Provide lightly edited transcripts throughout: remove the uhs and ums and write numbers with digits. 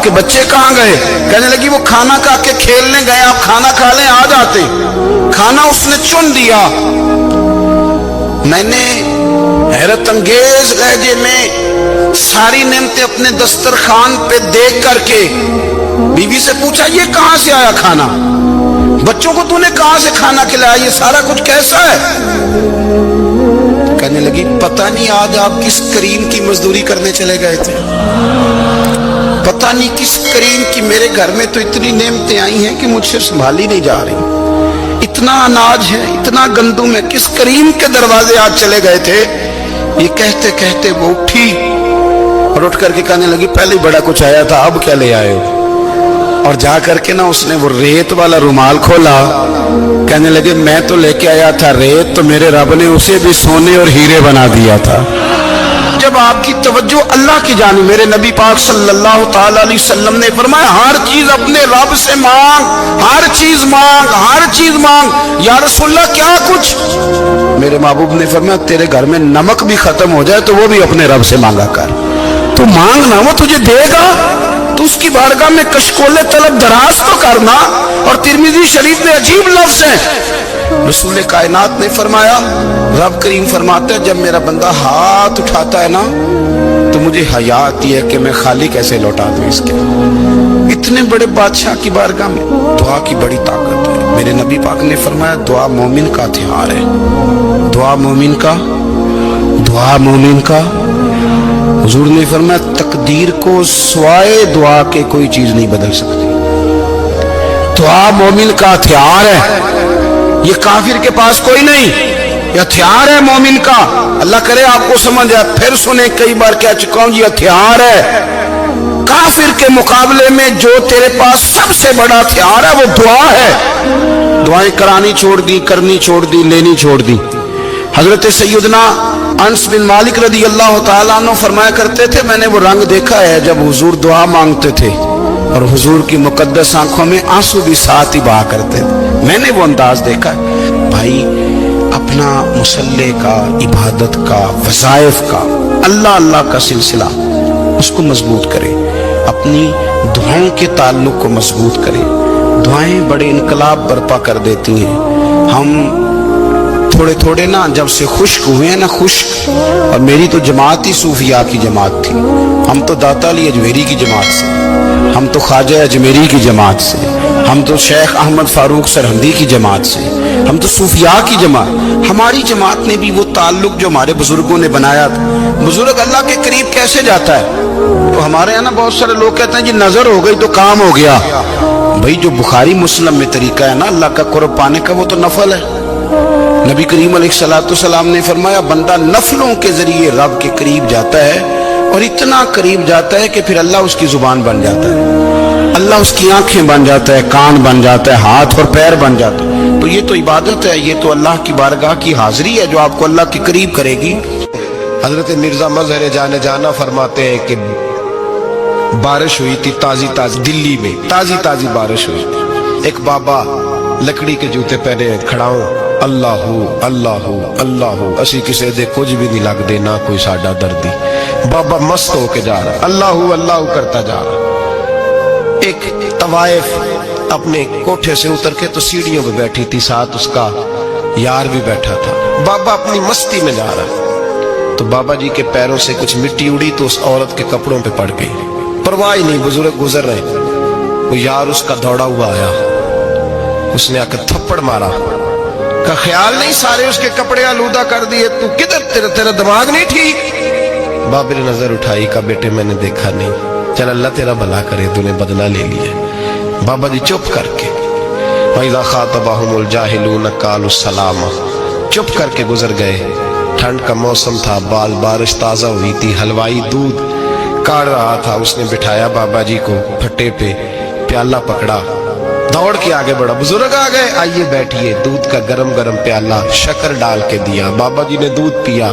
آپ کے بچے کہاں گئے؟ کہنے لگی وہ کھانا کھا کے کھیلنے گئے، آپ کھانا کھا لیں آ جاتے۔ کھانا اس نے چن دیا۔ میں نے حیرت انگیز لہجے میں ساری نعمتیں اپنے دسترخوان پہ دیکھ کر کے بیوی سے پوچھا یہ کہاں سے آیا کھانا؟ بچوں کو تو نے کہاں سے کھانا کھلایا؟ یہ سارا کچھ کیسا ہے؟ کہنے لگی پتہ نہیں آج آپ کس کریم کی مزدوری کرنے چلے گئے تھے، پتہ نہیں کس کریم کی، میرے گھر میں تو اتنی نعمتیں آئی ہیں کہ مجھ سے سنبھالی نہیں جا رہی، اتنا اناج ہے، اتنا گندم ہے، کس کریم کے دروازے آج چلے گئے تھے؟ یہ کہتے کہتے وہ اٹھی اور اٹھ کر کے کہنے لگی پہلے بڑا کچھ آیا تھا، اب کیا لے آئے ہو؟ اور جا کر کے نا اس نے وہ ریت والا رومال کھولا، کہنے لگے میں تو لے کے آیا تھا ریت، تو میرے رب نے اسے بھی سونے اور ہیرے بنا دیا تھا۔ جب آپ کی توجہ اللہ کی جانب، میرے نبی پاک صلی اللہ تعالی علیہ وسلم نے فرمایا ہر چیز اپنے رب سے مانگ، ہر چیز مانگ، ہر چیز مانگ۔ یا رسول اللہ کیا کچھ؟ میرے محبوب نے فرمایا تیرے گھر میں نمک بھی ختم ہو جائے تو وہ بھی اپنے رب سے مانگا کر، تو مانگنا وہ تجھے دے گا، تو اس کی بارگاہ میں کشکول طلب دراز تو کرنا۔ اور ترمذی شریف میں عجیب لفظ ہے، رسول کائنات نے فرمایا، رب کریم فرماتا ہے جب میرا بندہ ہاتھ اٹھاتا ہے نا تو مجھے حیا آتی ہے کہ میں خالی کیسے لوٹا دوں اس کے۔ اتنے بڑے بادشاہ کی بارگاہ میں دعا کی بڑی طاقت ہے۔ میرے نبی پاک نے فرمایا دعا مومن کا ہتھیار ہے، دعا مومن کا، دعا مومن کا۔ حضور نے فرمایا تقدیر کو سوائے دعا کے کوئی چیز نہیں بدل سکتی، دعا مومن کا ہتھیار ہے، یہ کافر کے پاس کوئی نہیں، یہ ہتھیار ہے مومن کا۔ اللہ کرے آپ کو سمجھ آئے، پھر سنیں، کئی بار کہہ چکا ہوں یہ ہتھیار ہے۔ کافر کے مقابلے میں جو تیرے پاس سب سے بڑا ہتھیار ہے وہ دعا ہے۔ دعائیں کرانی چھوڑ دی، کرنی چھوڑ دی، لینی چھوڑ دی۔ حضرت سیدنا انس بن مالک رضی اللہ تعالیٰ عنہ فرمایا کرتے تھے میں نے وہ رنگ دیکھا ہے جب حضور دعا مانگتے تھے اور حضور کی مقدس آنکھوں میں آنسو بھی ساتھ ہی بہا کرتے تھے، میں نے وہ انداز دیکھا ہے۔ بھائی اپنا مصلی کا، عبادت کا، وظائف کا، اللہ اللہ کا سلسلہ اس کو مضبوط کرے، اپنی دعاؤں کے تعلق کو مضبوط کرے۔ دعائیں بڑے انقلاب برپا کر دیتی ہیں۔ ہم تھوڑے تھوڑے نا جب سے خشک ہوئے ہیں نا، خشک، اور میری تو جماعت ہی صوفیاء کی جماعت تھی، ہم تو داتا علی اجمیری کی جماعت سے، ہم تو خواجہ اجمیری کی جماعت سے، ہم تو شیخ احمد فاروق سرہندی کی جماعت سے، ہم تو صوفیاء کی جماعت۔ ہماری جماعت نے بھی وہ تعلق جو ہمارے بزرگوں نے بنایا تھا۔ بزرگ اللہ کے قریب کیسے جاتا ہے؟ تو ہمارے یہاں نا بہت سارے لوگ کہتے ہیں جی نظر ہو گئی تو کام ہو گیا۔ بھائی جو بخاری مسلم میں طریقہ ہے نا اللہ کا قرب پانے کا وہ تو نفل ہے۔ نبی کریم علیہ السلام نے فرمایا بندہ نفلوں کے ذریعے رب کے قریب جاتا ہے، اور اتنا قریب جاتا ہے کہ پھر اللہ اس کی زبان بن جاتا ہے، اللہ اس کی آنکھیں بن جاتا ہے، کان بن جاتا ہے، ہاتھ اور پیر بن جاتا ہے۔ تو یہ تو عبادت ہے، یہ تو اللہ کی بارگاہ کی حاضری ہے جو آپ کو اللہ کے قریب کرے گی۔ حضرت مرزا مظہر جانا فرماتے ہیں کہ بارش ہوئی تھی تازی تازی، دلی میں تازی تازی بارش ہوئی تھی، ایک بابا لکڑی کے جوتے پہنے کھڑا ہوں، اللہ اللہ اللہ اسی کسی دے کچھ بھی نہیں لگ دے، نہ کوئی ساڈا دردی۔ بابا مست ہو کے جا رہا، اللہ اللہ کرتا جا رہا۔ ایک طوائف اپنے کوٹھے سے اتر کے تو سیڑھیوں پہ بیٹھی تھی، ساتھ اس کا یار بھی بیٹھا تھا۔ بابا اپنی مستی میں جا رہا، تو بابا جی کے پیروں سے کچھ مٹی اڑی تو اس عورت کے کپڑوں پہ پڑ گئی، پرواہ نہیں، بزرگ گزر رہے۔ وہ یار اس کا دوڑا ہوا آیا، اس نے آ کے تھپڑ مارا، کا خیال نہیں سارے اس کے کپڑے آلودہ کر دیے، تو کدھر، تیرا دماغ نہیں ٹھیک؟ بابا نے نظر اٹھائی، کہا بیٹے میں نے دیکھا نہیں، چل اللہ تیرا بھلا کرے، تو نے بدلہ لے لیا۔ بابا جی چپ کر کے وَإِذَا خَاطَبَهُمُ الْجَاهِلُونَ قَالُوا السَّلَامَ، چپ کر کے گزر گئے۔ ٹھنڈ کا موسم تھا، بارش تازہ ہوئی تھی، حلوائی دودھ کاڑ رہا تھا، اس نے بٹھایا بابا جی کو پھٹے پہ، پیالہ پکڑا، دوڑ کے آگے بڑھا، بزرگ آ گئے، آئیے بیٹھیے، دودھ کا گرم گرم پیالہ شکر ڈال کے دیا، بابا جی نے دودھ پیا،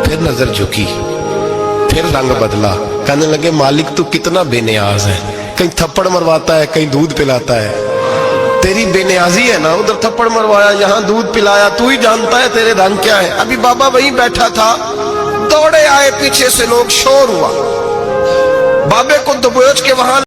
پھر نظر جھکی، پھر رنگ بدلا، کہنے لگے مالک تو کتنا بے نیاز ہے، کہیں تھپڑ مرواتا ہے، کہیں دودھ پلاتا ہے، تیری بے نیازی ہے نا، ادھر تھپڑ مروایا، یہاں دودھ پلایا، تو ہی جانتا ہے تیرے رنگ کیا ہے۔ ابھی بابا وہیں بیٹھا تھا، دوڑے آئے، پیچھے سے لوگ، شور ہوا، بابے کو دبوچ کے وہاں